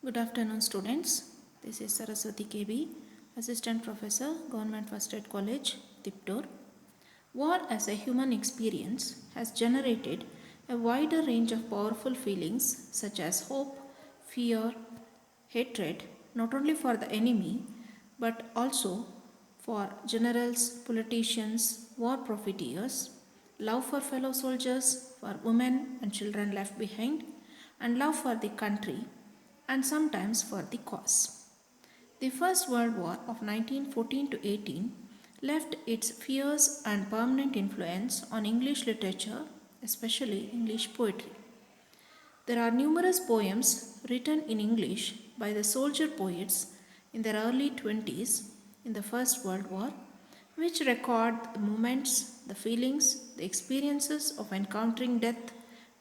Good afternoon, students. This is Saraswati KB, Assistant Professor, Government First Aid College, Tiptur. War as a human experience has generated a wider range of powerful feelings such as hope, fear, hatred, not only for the enemy but also for generals, politicians, war profiteers, love for fellow soldiers, for women and children left behind, and love for the country and sometimes for the cause. The First World War of 1914 to 18 left its fierce and permanent influence on English literature, especially English poetry. There are numerous poems written in English by the soldier poets in their early 20s in the First World War, which record the moments, the feelings, the experiences of encountering death,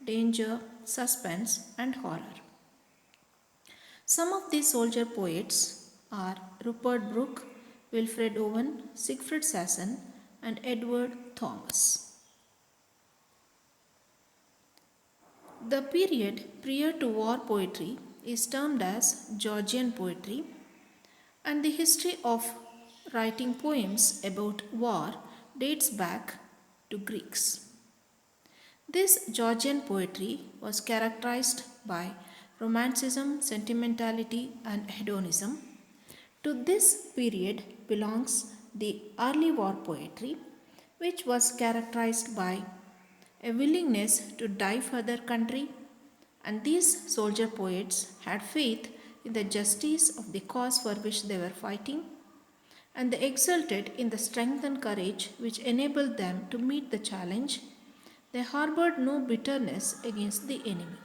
danger, suspense, and horror. Some of these soldier poets are Rupert Brooke, Wilfred Owen, Siegfried Sassoon, and Edward Thomas. The period prior to war poetry is termed as Georgian poetry, and the history of writing poems about war dates back to Greeks. This Georgian poetry was characterized by romanticism, sentimentality, and hedonism. To this period belongs the early war poetry, which was characterized by a willingness to die for their country, and these soldier poets had faith in the justice of the cause for which they were fighting, and they exulted in the strength and courage which enabled them to meet the challenge. They harbored no bitterness against the enemy.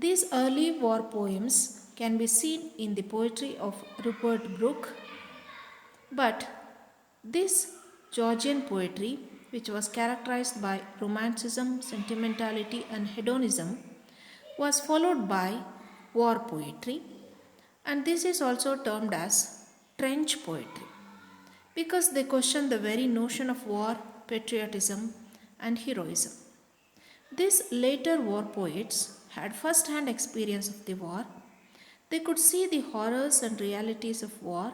These early war poems can be seen in the poetry of Rupert Brooke, but this Georgian poetry, which was characterized by romanticism, sentimentality, and hedonism, was followed by war poetry, and this is also termed as trench poetry because they question the very notion of war, patriotism, and heroism. These later war poets had first hand experience of the war. They could see the horrors and realities of war,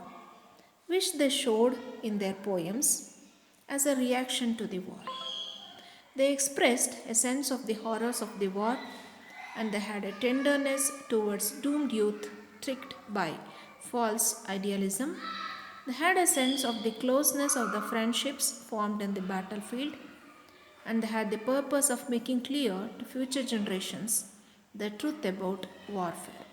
which they showed in their poems as a reaction to the war. They expressed a sense of the horrors of the war, and they had a tenderness towards doomed youth tricked by false idealism. They had a sense of the closeness of the friendships formed in the battlefield, and they had the purpose of making clear to future generations the truth about warfare.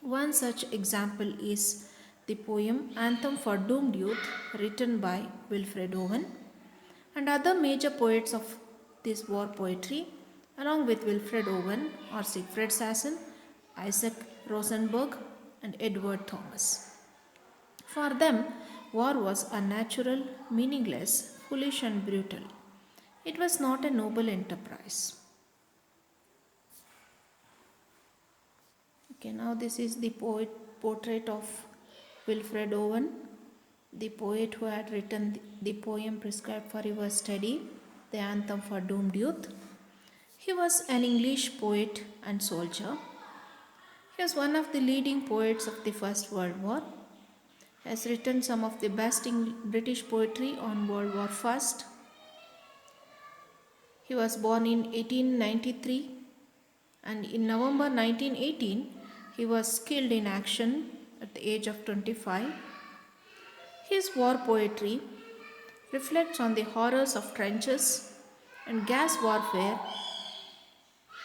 One such example is the poem Anthem for Doomed Youth, written by Wilfred Owen, and other major poets of this war poetry, along with Wilfred Owen, are Siegfried Sassoon, Isaac Rosenberg, and Edward Thomas. For them, war was unnatural, meaningless, foolish, and brutal. It was not a noble enterprise. Okay, now this is the portrait of Wilfred Owen, the poet who had written the poem prescribed for your study, the Anthem for Doomed Youth. He was an English poet and soldier. He was one of the leading poets of the First World War. He has written some of the best British poetry on World War I. He was born in 1893, and in November 1918 he was killed in action at the age of 25. His war poetry reflects on the horrors of trenches and gas warfare.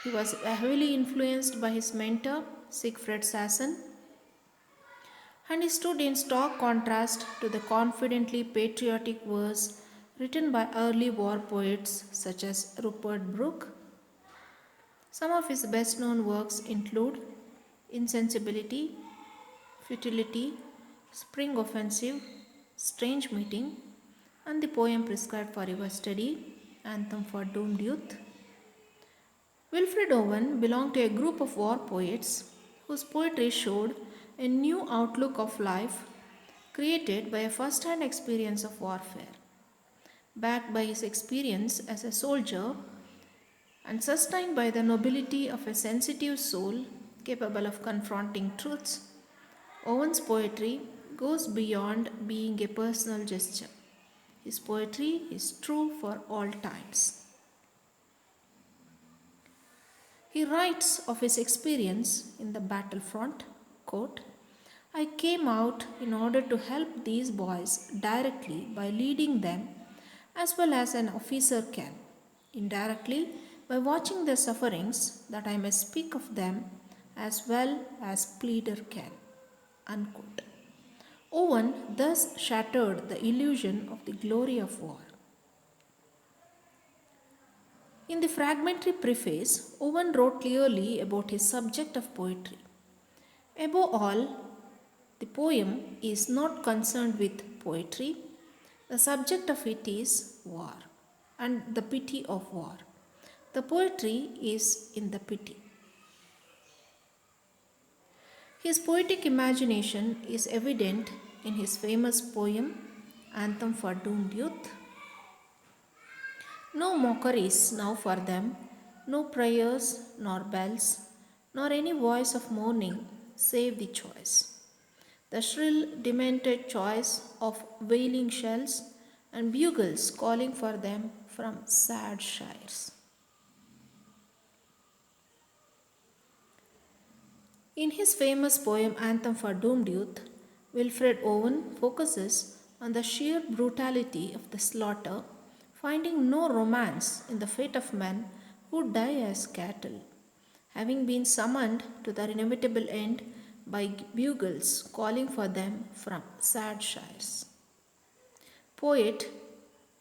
He was heavily influenced by his mentor Siegfried Sassoon, and he stood in stark contrast to the confidently patriotic verse written by early war poets such as Rupert Brooke. Some of his best known works include Insensibility, Futility, Spring Offensive, Strange Meeting, and the poem prescribed for your study, Anthem for Doomed Youth. Wilfred Owen belonged to a group of war poets whose poetry showed a new outlook of life created by a first hand experience of warfare. Backed by his experience as a soldier and sustained by the nobility of a sensitive soul capable of confronting truths. Owen's poetry goes beyond being a personal gesture. His poetry is true for all times. He writes of his experience in the battlefront, quote, I came out in order to help these boys directly by leading them as well as an officer can, indirectly by watching their sufferings that I may speak of them as well as pleader can. Unquote. Owen thus shattered the illusion of the glory of war. In the fragmentary preface, Owen wrote clearly about his subject of poetry. Above all, the poem is not concerned with poetry. The subject of it is war and the pity of war. The poetry is in the pity. His poetic imagination is evident in his famous poem, Anthem for Doomed Youth. No mockeries now for them, no prayers nor bells, nor any voice of mourning save the choice. The shrill, demented choice of wailing shells and bugles calling for them from sad shires. In his famous poem Anthem for Doomed Youth, Wilfred Owen focuses on the sheer brutality of the slaughter, finding no romance in the fate of men who die as cattle, having been summoned to their inevitable end by bugles calling for them from sad shires. Poet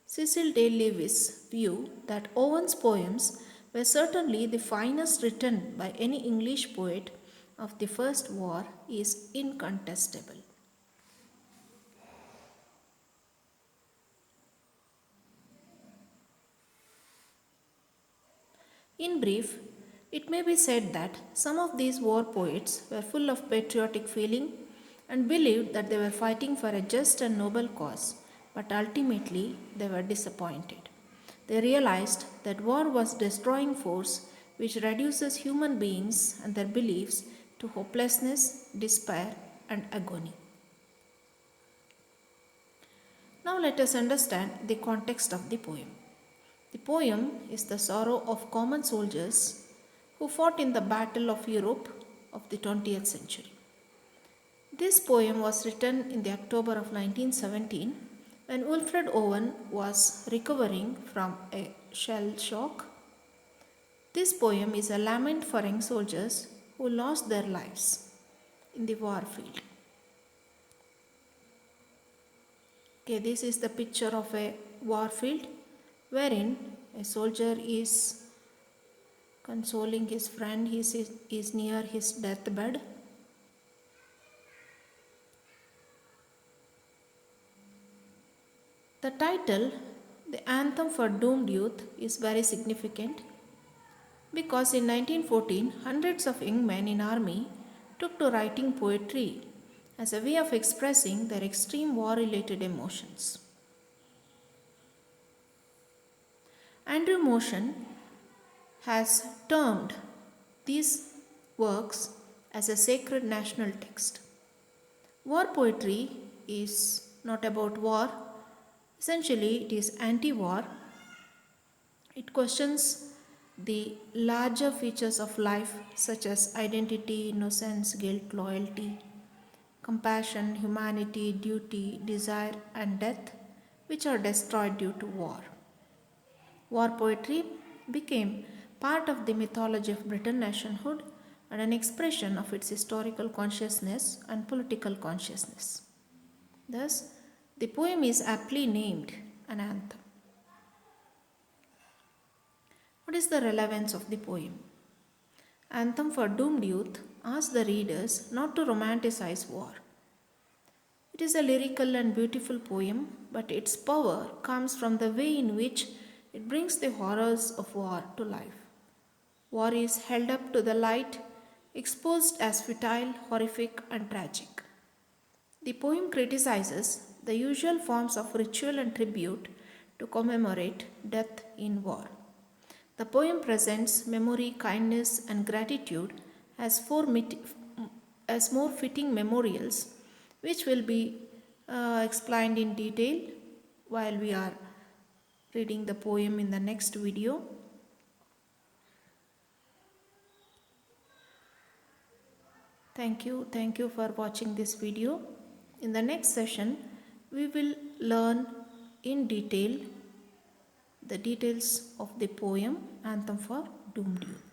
Cecil Day Lewis' view that Owen's poems were certainly the finest written by any English poet of the First War is incontestable. In brief, it may be said that some of these war poets were full of patriotic feeling and believed that they were fighting for a just and noble cause, but ultimately they were disappointed. They realized that war was a destroying force which reduces human beings and their beliefs to hopelessness, despair, and agony. Now let us understand the context of the poem. The poem is the sorrow of common soldiers who fought in the Battle of Europe of the 20th century. This poem was written in the October of 1917 when Wilfred Owen was recovering from a shell shock. This poem is a lament for young soldiers who lost their lives in the war field. Okay, this is the picture of a war field wherein a soldier is consoling his friend. He is near his deathbed. The title, The Anthem for Doomed Youth, is very significant because in 1914, hundreds of young men in army took to writing poetry as a way of expressing their extreme war-related emotions. Andrew Motion has termed these works as a sacred national text. War poetry is not about war. Essentially, it is anti-war. It questions the larger features of life such as identity, innocence, guilt, loyalty, compassion, humanity, duty, desire, and death, which are destroyed due to war. War poetry became part of the mythology of Britain nationhood and an expression of its historical consciousness and political consciousness. Thus, the poem is aptly named an anthem. What is the relevance of the poem? Anthem for Doomed Youth asks the readers not to romanticize war. It is a lyrical and beautiful poem, but its power comes from the way in which it brings the horrors of war to life. War is held up to the light, exposed as futile, horrific, and tragic. The poem criticizes the usual forms of ritual and tribute to commemorate death in war. The poem presents memory, kindness, and gratitude as, as more fitting memorials, which will be explained in detail while we are reading the poem in the next video. Thank you for watching this video. In the next session, we will learn in detail the details of the poem Anthem for Doom Dune.